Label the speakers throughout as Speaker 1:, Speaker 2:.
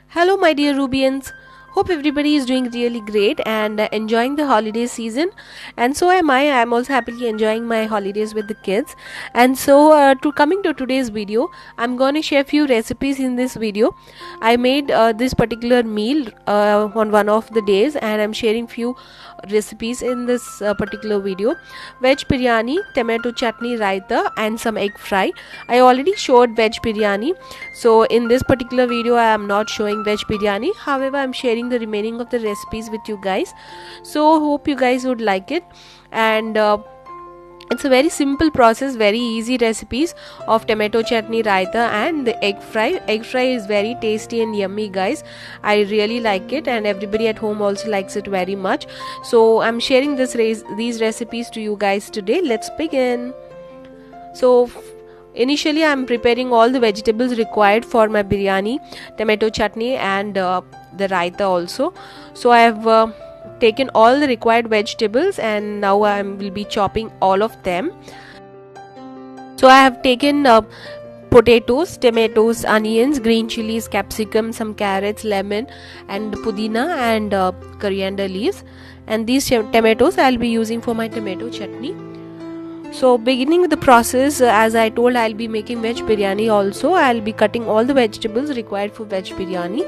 Speaker 1: Hello, my dear Rubians. Hope everybody is doing really great and enjoying the holiday season. And so am I. I'm also happily enjoying my holidays with the kids. And so, coming to today's video, I'm going to share few recipes in this video. I made this particular meal on one of the days, and I'm sharing few recipes in this particular video. Veg biryani, tomato chutney, raita, and some egg fry. I already showed veg biryani, so in this particular video I am not showing veg biryani. However, I'm sharing the remaining of the recipes with you guys, so hope you guys would like it. And it's a very simple process, very easy recipes of tomato chutney, raita, and the egg fry. Egg fry is very tasty and yummy, guys. I really like it, and everybody at home also likes it very much. So I'm sharing these recipes to you guys today. Let's begin. So initially I'm preparing all the vegetables required for my biryani, tomato chutney, and the raita also. So I have taken all the required vegetables, and now I will be chopping all of them. So I have taken potatoes, tomatoes, onions, green chilies, capsicum, some carrots, lemon, and pudina, and coriander leaves. And these tomatoes I'll be using for my tomato chutney. So beginning with the process, as I told, I'll be making veg biryani also. I'll be cutting all the vegetables required for veg biryani.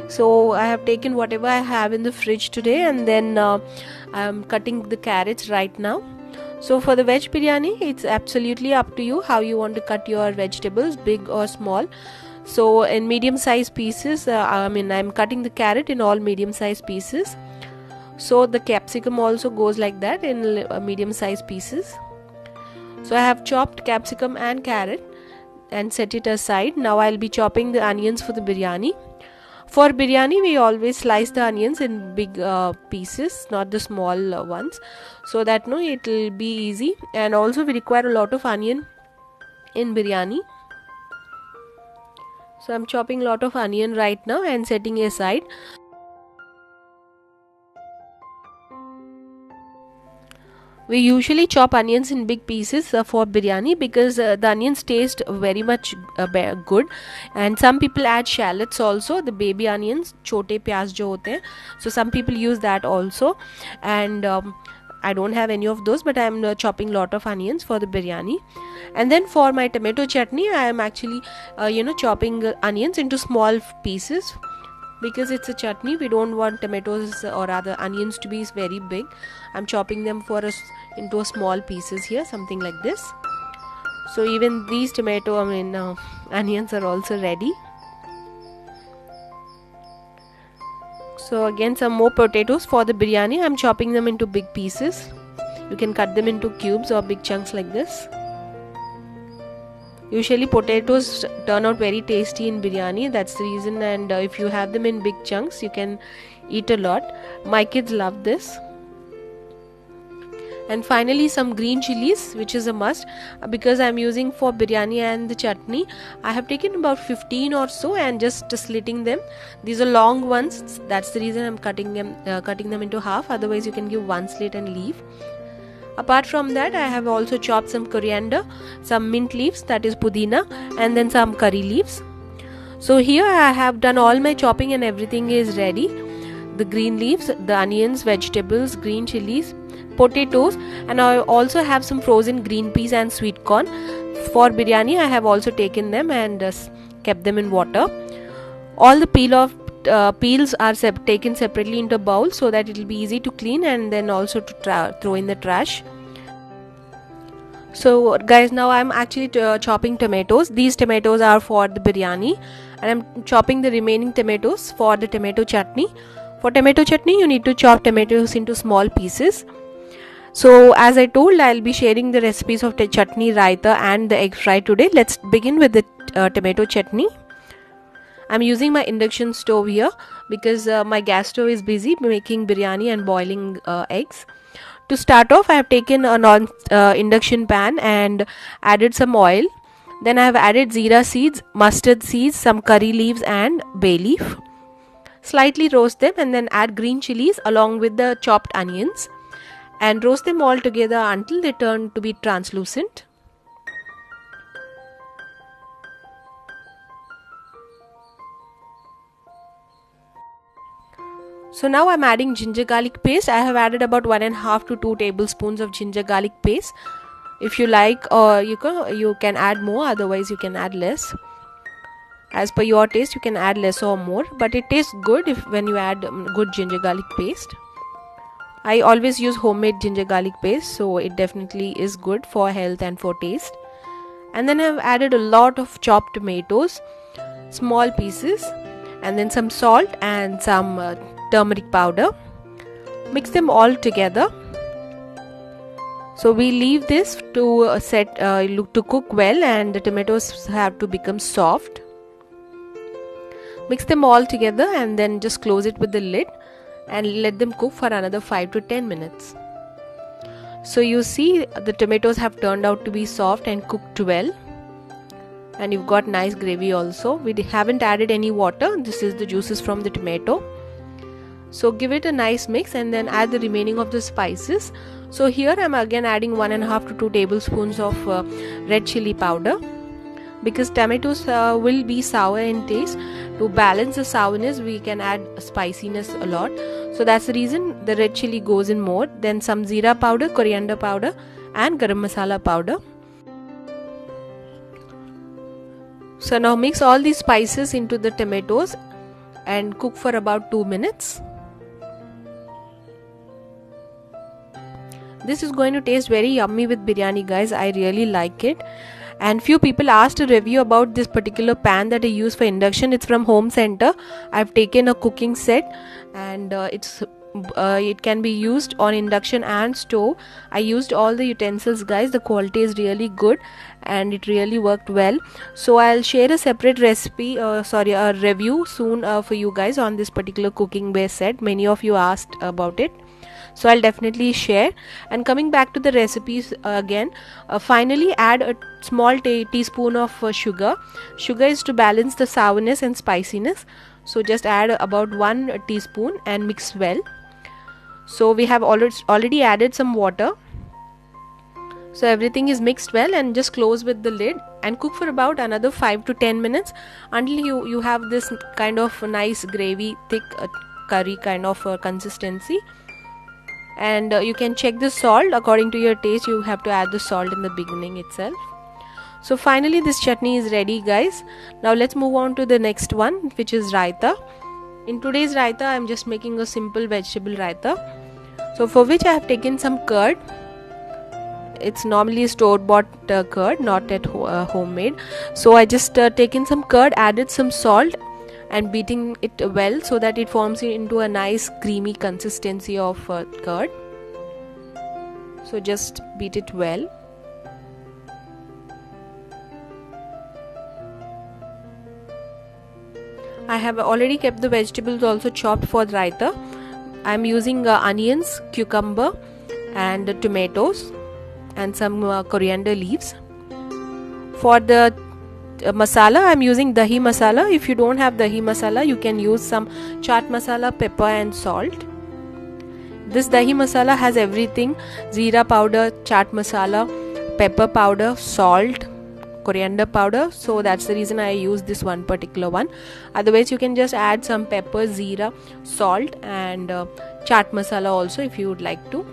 Speaker 1: So I have taken whatever I have in the fridge today, and then I'm cutting the carrots right now. So for the veg biryani, it's absolutely up to you how you want to cut your vegetables, big or small. So in medium size pieces, I'm cutting the carrot in all medium size pieces. So the capsicum also goes like that in medium size pieces. So I have chopped capsicum and carrot and set it aside. Now I'll be chopping the onions for the biryani. For biryani, we always slice the onions in big pieces, not the small ones, so that it will be easy. And also we require a lot of onion in biryani. So I'm chopping a lot of onion right now and setting it aside. We usually chop onions in big pieces for biryani because the onions taste very much good, and some people add shallots also, the baby onions, chote pyaz jo hote hain. So some people use that also, and I don't have any of those, but I'm chopping lot of onions for the biryani. And then for my tomato chutney, I am actually chopping onions into small pieces. Because it's a chutney, we don't want tomatoes or rather onions to be very big. I'm chopping them into small pieces here, something like this. So even these onions are also ready. So again, some more potatoes for the biryani. I'm chopping them into big pieces. You can cut them into cubes or big chunks like this. Usually potatoes turn out very tasty in biryani, that's the reason, and if you have them in big chunks, you can eat a lot. My kids love this. And finally some green chilies, which is a must because I'm using for biryani and the chutney. I have taken about 15 or so and just slitting them. These are long ones, that's the reason I'm cutting them into half. Otherwise you can give one slit and leave. Apart from that, I have also chopped some coriander, some mint leaves, that is pudina, and then some curry leaves. So here I have done all my chopping and everything is ready. The green leaves, the onions, vegetables, green chilies, potatoes, and I also have some frozen green peas and sweet corn. For biryani, I have also taken them and kept them in water. All the peels are taken separately into a bowl so that it will be easy to clean and then also to throw in the trash. So guys, now I'm actually chopping tomatoes. These tomatoes are for the biryani, and I'm chopping the remaining tomatoes for the tomato chutney. For tomato chutney, you need to chop tomatoes into small pieces. So as I told, I'll be sharing the recipes of the chutney, raita, and the egg fry today. Let's begin with the tomato chutney. I'm using my induction stove here because my gas stove is busy making biryani and boiling eggs. To start off, I have taken a induction pan and added some oil. Then I have added zira seeds, mustard seeds, some curry leaves, and bay leaf. Slightly roast them and then add green chilies along with the chopped onions and roast them all together until they turn to be translucent. So now I'm adding ginger garlic paste. I have added about 1.5 to 2 tablespoons of ginger garlic paste. If you like, or you can add more, otherwise you can add less. As per your taste, you can add less or more, but it tastes good when you add good ginger garlic paste. I always use homemade ginger garlic paste, so it definitely is good for health and for taste. And then I've added a lot of chopped tomatoes, small pieces, and then some salt and some turmeric powder. Mix them all together. So we leave this to to cook well, and the tomatoes have to become soft. Mix them all together and then just close it with the lid and let them cook for another 5 to 10 minutes. So you see the tomatoes have turned out to be soft and cooked well, and you've got nice gravy also. We haven't added any water. This is the juices from the tomato. So give it a nice mix and then add the remaining of the spices. So here I'm again adding 1.5 to 2 tablespoons of red chili powder, because tomatoes will be sour in taste. To balance the sourness, we can add spiciness a lot. So that's the reason the red chili goes in more. Then some jeera powder, coriander powder, and garam masala powder. So now mix all these spices into the tomatoes and cook for about 2 minutes. This is going to taste very yummy with biryani, guys. I really like it. And few people asked a review about this particular pan that I use for induction. It's from Home Center. I've taken a cooking set, and it can be used on induction and stove. I used all the utensils, guys. The quality is really good and it really worked well. So I'll share a separate recipe, a review soon for you guys on this particular cooking base set. Many of you asked about it, so I'll definitely share. And coming back to the recipes again, finally add a small teaspoon of sugar. Sugar is to balance the sourness and spiciness, so just add about 1 teaspoon and mix well. So we have already added some water. So everything is mixed well, and just close with the lid and cook for about another 5 to 10 minutes until you have this kind of nice gravy, thick curry kind of consistency. And you can check the salt according to your taste. You have to add the salt in the beginning itself. So finally this chutney is ready, guys. Now let's move on to the next one, which is raita. In today's raita I am just making a simple vegetable raita. So for which I have taken some curd. It's normally store bought curd, not at homemade. So I just taken some curd, added some salt and beating it well so that it forms into a nice creamy consistency of curd. So just beat it well. I have already kept the vegetables also chopped for the raita. I am using onions, cucumber and tomatoes and some coriander leaves. For the masala, I am using dahi masala. If you don't have dahi masala, you can use some chaat masala, pepper and salt. This dahi masala has everything: jeera powder, chaat masala, pepper powder, salt, coriander powder. So that's the reason I use this one particular one. Otherwise you can just add some pepper, jeera, salt and chaat masala also if you would like to.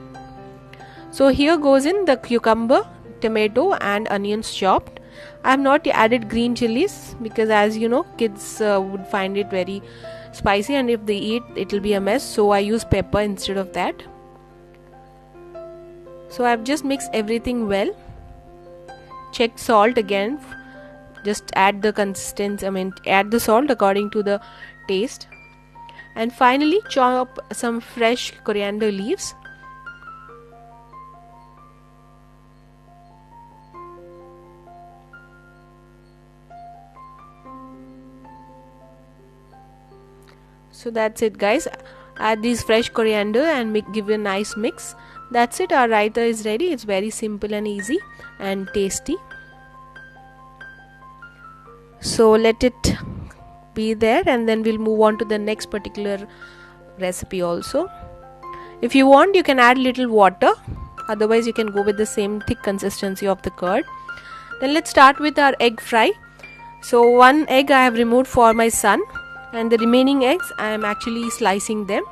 Speaker 1: So here goes in the cucumber, tomato and onions chopped. I have not added green chilies because, as you know, kids would find it very spicy, and if they eat it will be a mess, so I use pepper instead of that. So I have just mixed everything well. Check salt again. Just add the consistency, add the salt according to the taste. And finally chop some fresh coriander leaves. So that's it, guys. Add these fresh coriander and give a nice mix. That's it. Our raita is ready. It's very simple and easy and tasty. So let it be there, and then we'll move on to the next particular recipe also. If you want, you can add little water. Otherwise you can go with the same thick consistency of the curd. Then let's start with our egg fry. So 1 egg I have removed for my son, and the remaining eggs I am actually slicing them.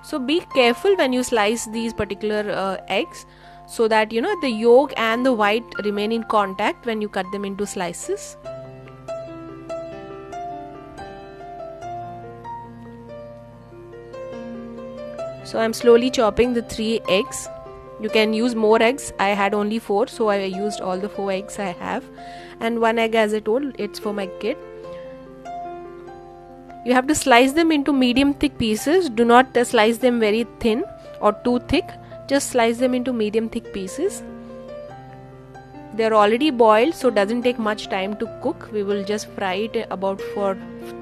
Speaker 1: So be careful when you slice these particular eggs, so that you know the yolk and the white remain in contact when you cut them into slices. So I'm slowly chopping the 3 eggs. You can use more eggs. I had only 4, so I used all the 4 eggs I have, and 1 egg, as I told, it's for my kid. You have to slice them into medium thick pieces. Do not slice them very thin or too thick. Just slice them into medium thick pieces. They're already boiled, so doesn't take much time to cook. We will just fry it about for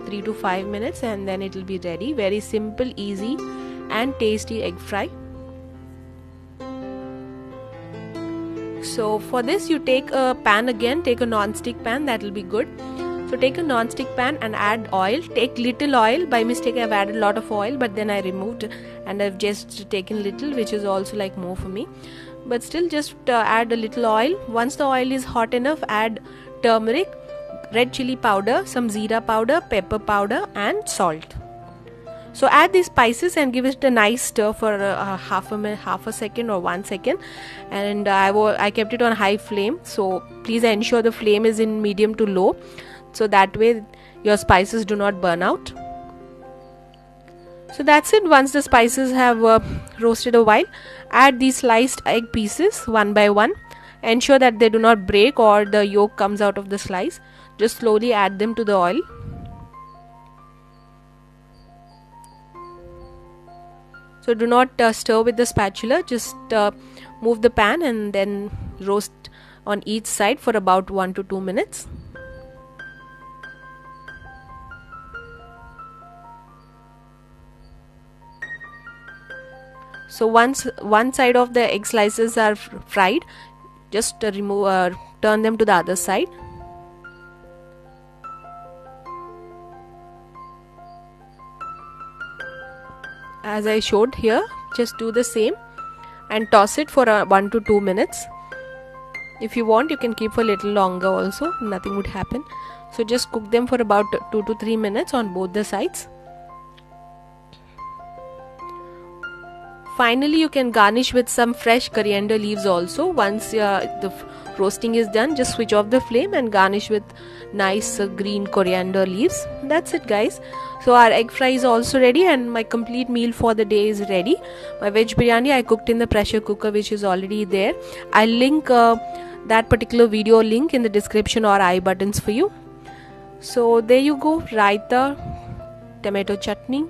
Speaker 1: 3 to 5 minutes, and then it will be ready. Very simple, easy and tasty egg fry. So for this, you take a pan again. Take a non-stick pan, that will be good. So take a non-stick pan and add oil. Take little oil. By mistake I've added a lot of oil, but then I removed and I've just taken little, which is also like more for me. But still, just add a little oil. Once the oil is hot enough, add turmeric, red chili powder, some jeera powder, pepper powder and salt. So add these spices and give it a nice stir for half a second or 1 second, and I kept it on high flame. So please ensure the flame is in medium to low, so that way your spices do not burn out. So that's it. Once the spices have roasted a while, add these sliced egg pieces one by one. Ensure that they do not break or the yolk comes out of the slice. Just slowly add them to the oil. So do not stir with the spatula, just move the pan and then roast on each side for about 1 to 2 minutes. So once one side of the egg slices are fried, just turn them to the other side. As I showed here, just do the same and toss it for 1 to 2 minutes. If you want, you can keep for a little longer also, nothing would happen. So just cook them for about 2 to 3 minutes on both the sides. Finally, you can garnish with some fresh coriander leaves also. Once the roasting is done, just switch off the flame and garnish with nice green coriander leaves. That's it, guys. So our egg fry is also ready, and my complete meal for the day is ready. My veg biryani I cooked in the pressure cooker, which is already there. I'll link that particular video link in the description or I buttons for you. So there you go, raita, tomato chutney,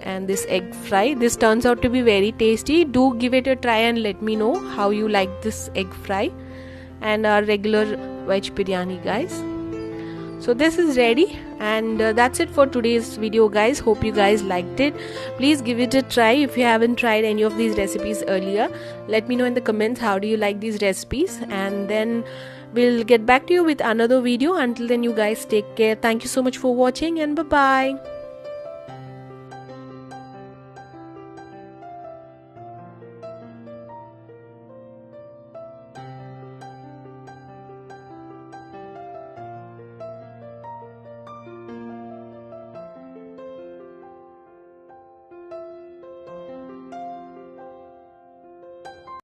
Speaker 1: and this egg fry. This turns out to be very tasty. Do give it a try and let me know how you like this egg fry and our regular veg biryani, guys. So this is ready, and that's it for today's video, guys. Hope you guys liked it. Please give it a try if you haven't tried any of these recipes earlier. Let me know in the comments how do you like these recipes, and then we'll get back to you with another video. Until then, you guys take care. Thank you so much for watching, and bye bye.